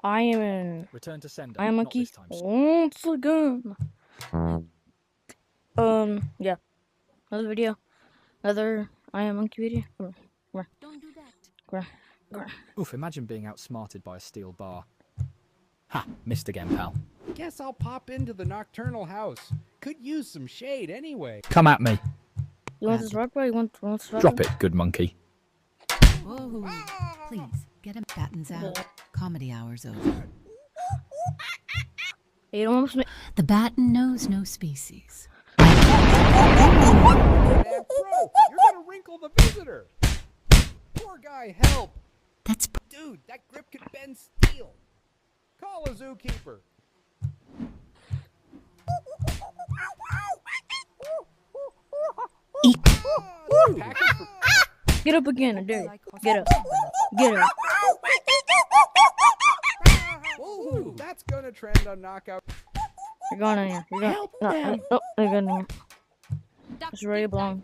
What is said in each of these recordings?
I am in. Return to sender. I am not monkey this time. once again. Yeah. Another video. Another I am monkey video. Don't do that. Oof, imagine being outsmarted by a steel bar. Ha, missed again, pal. Guess I'll pop into the nocturnal house. Could use some shade anyway. Come at me. You want this rock bar? You want this rock Drop bar? it, good monkey. Whoa. Please, get him. Battens out. Comedy hour's over. Hey, you don't want to The batten knows no species. Man, bro, you're gonna wrinkle the visitor. Poor guy, help. That's Dude, that grip could bend steel. Call a zookeeper. eat. Package for get up again, I dare you. Get up. Get up. Ooh, that's gonna trend on Knockout. You're going in here. You're going. Help No, them. oh, you're going in here. It's ready to belong.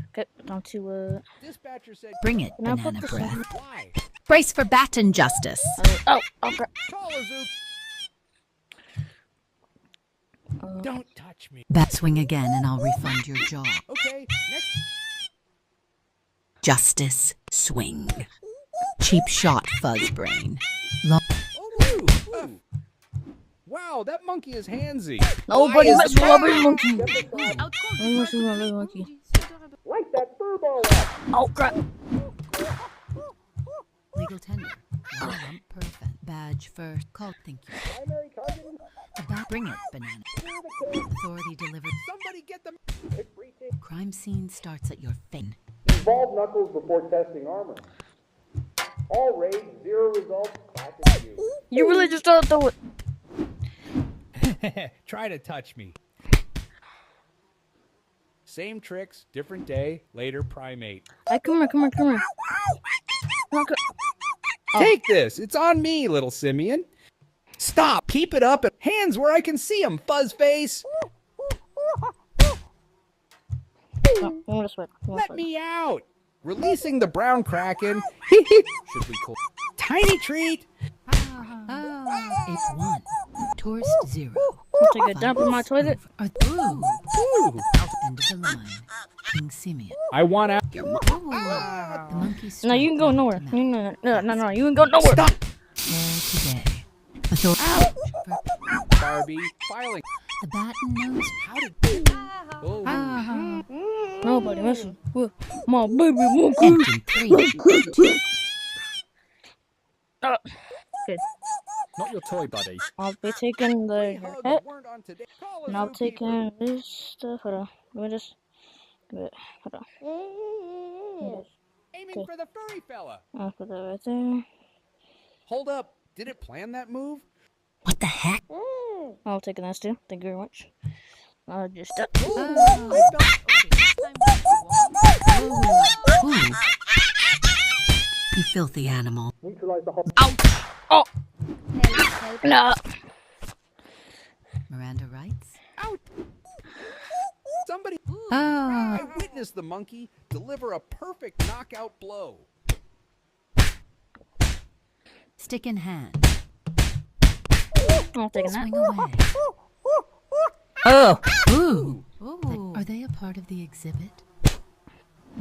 Okay, down to Dispatcher said, Bring it, Can I put banana this breath. in? why? Brace for batten justice. oh, crap. Call a zoo. Don't touch me. Bat swing again and I'll refund your jaw. Okay, next. Justice swing. Cheap shot, fuzz brain. Long Oh, ooh. Wow, that monkey is handsy. Nobody Why mess is with the- my big monkey. Nobody mess with my big monkey. Light that fur ball up. Oh, crap. legal tender. One lump per offense. Badge first. Call. Thank you. Primary targeting. Bring it, banana. Authority delivered. Somebody get them. Crime scene starts at your fin. Involve Knuckles before testing armor. All raids, 0 results, classic you. You really just don't do it. Try to touch me. Same tricks, different day, later primate. Hey, come here. Come here. Come here. Take this. It's on me, little simian. Stop. Keep it up. Hands where I can see them, fuzz face. No, you want to sweat. Let me out. Releasing the brown kraken. Should we call tiny treat? Ape 1. Tourist 0. Take a dump in my toilet. Ooh. Ooh. End of the line. King Simeon. I want out. Ooh. The monkey No, you can go struck nowhere. to mouth. No, you can go nowhere. Stop. Today. Authority. Barbie. Filing. The batten knows. How did... Oh. Nobody messes with my baby monkey. Engine 3. Good. Not your toy, buddy. I'll be taking the Hugs hat, weren't on today. Call a and I'll zookeeper. take this stuff. Hold on. Let me just. Hold on. Aiming for the furry fella. I'll put that right there. Hold up. Did it plan that move? What the heck? I'll take this too. Thank you very much. I'll just. Ooh. You filthy animal. Neutralize the whole. Oh! No! Miranda writes. Out. Somebody. Oh. I witnessed the monkey deliver a perfect knockout blow. Stick in hand. I'm taking that. Swing away. Oh! Ooh. Are they a part of the exhibit?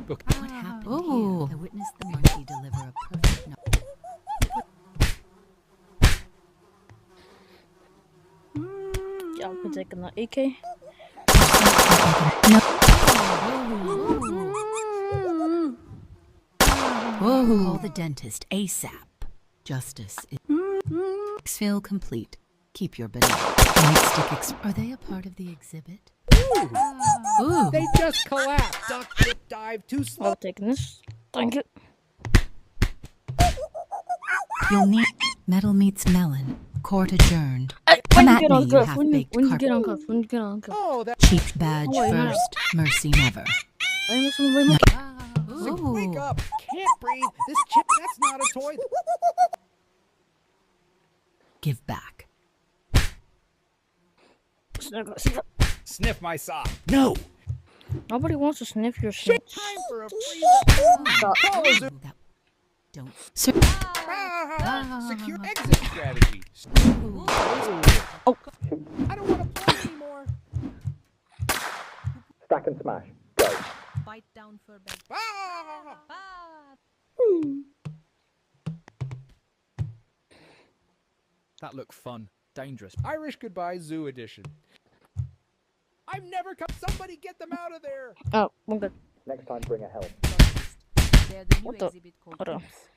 Look. What happened here? I witnessed the monkey deliver a perfect I'll be taking the AK. Whoa. Call the dentist ASAP. Justice is Exfil complete. Keep your banana. Are they a part of the exhibit? Ooh. They just collapsed. Duck, dip, dive, too slow. I'll take this. Thank you. You'll need metal meets melon. Court adjourned. Hey, Come when at you get me, on you cuff, half when you baked get carpet. on cuff, when you get on cuff. Oh, that. Cheap badge Oh, wait, no. first, mercy never. I miss my baby monkey. Wake up. Can't breathe. This chip, that's not a toy. Give back. Sniff my sock. No. Nobody wants to sniff your shit. Time for a free. Stop. Call a zoo- That don't. Sir, Secure exit strategy. Oh. I don't want to play anymore. Stack and smash. Go. Bite down for bed. Ah! That looked fun. Dangerous. Irish Goodbye Zoo Edition. I've never come. Somebody get them out of there. Oh, I'm good. Next time, bring a help. They're the new What the- exhibit called Hold on. Oops.